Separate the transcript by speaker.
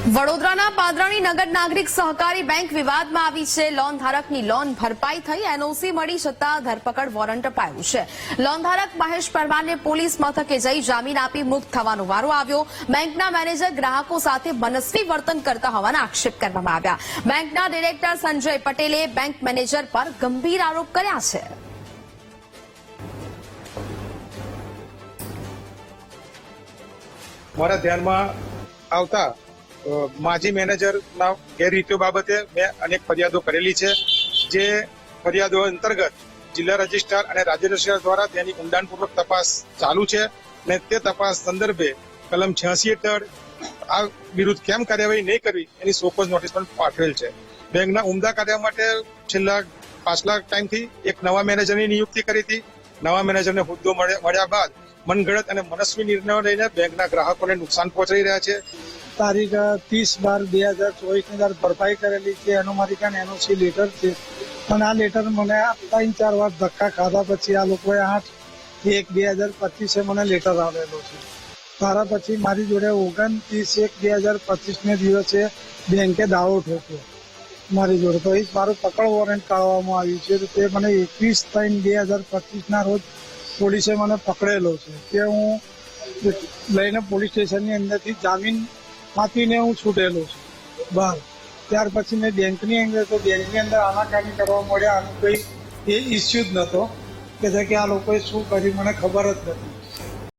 Speaker 1: વડોદરાના પાદરાની નગર નાગરિક સહકારી બેંક વિવાદમાં આવી છે। લોન ધારકની લોન ભરપાઈ થઈ, એનઓસી મળી છતાં ધરપકડ વોરંટ અપાયું છે। લોન ધારક મહેશ પરમારને પોલીસ મથકે જઈ જામીન આપી મુક્ત થવાનો વારો આવ્યો। બેંકના મેનેજર ગ્રાહકો સાથે મનસ્વી વર્તન કરતા હોવાના આક્ષેપ કરવામાં આવ્યા। બેંકના ડિરેક્ટર સંજય પટેલે બેંક મેનેજર પર ગંભીર આરોપ કર્યા છે।
Speaker 2: મારા ધ્યાનમાં આવતા માજી મેનેજરના ગેરરીતિઓ બાબતે મેં અનેક ફરિયાદો કરેલી છે। જે ફરિયાદો અંતર્ગત જિલ્લા રજિસ્ટ્રાર અને રાજ્ય રજિસ્ટ્રાર દ્વારા તેની ઊંડાણપૂર્વક તપાસ ચાલુ છે અને તે તપાસ સંદર્ભે કલમ 86 હેઠળ આ વિરુદ્ધ કેમ કાર્યવાહી નહીં કરવી એની શોકોઝ નોટિસ પણ પાઠવેલ છે। બેંકના ઉમદા કાર્ય માટે છેલ્લા પાછલા ટાઈમથી એક નવા મેનેજરની નિયુક્તિ કરી હતી। નવા મેનેજરને હોદ્દો મળ્યા બાદ મનગઢત અને મનસ્વી નિર્ણયો લઈને બેંકના ગ્રાહકોને નુકસાન પહોંચાડી રહ્યા છે।
Speaker 3: તારીખ 30/12/2024 ની ભરપાઈ કરેલી છે। એનો મારી કાન એનઓસી લેટર છે, પણ આ લેટર મને 3-4 વાર ધક્કા ખાધા પછી આ લોકોએ 8/1/2025 મને લેટર આવેલો છે। તારા પછી મારી જોડે 29/1/2025 ને દિવસે બેંકે દાવો ઠોક્યો મારી જોડે, તો એ મારું પકડ વોરંટ કાઢવામાં આવ્યું છે। તે મને 21/3/2025 ના રોજ પોલીસે મને પકડેલો છે કે હું લઈને પોલીસ સ્ટેશનની અંદરથી જામીન આપીને હું છૂટેલો છું બહાર। ત્યાર પછી મેં બેંકની અંદર આનાકાની કરવા મળ્યા, આનું કોઈ એ ઇસ્યુ જ નહોતો કે આ લોકોએ શું કર્યું મને ખબર જ નથી।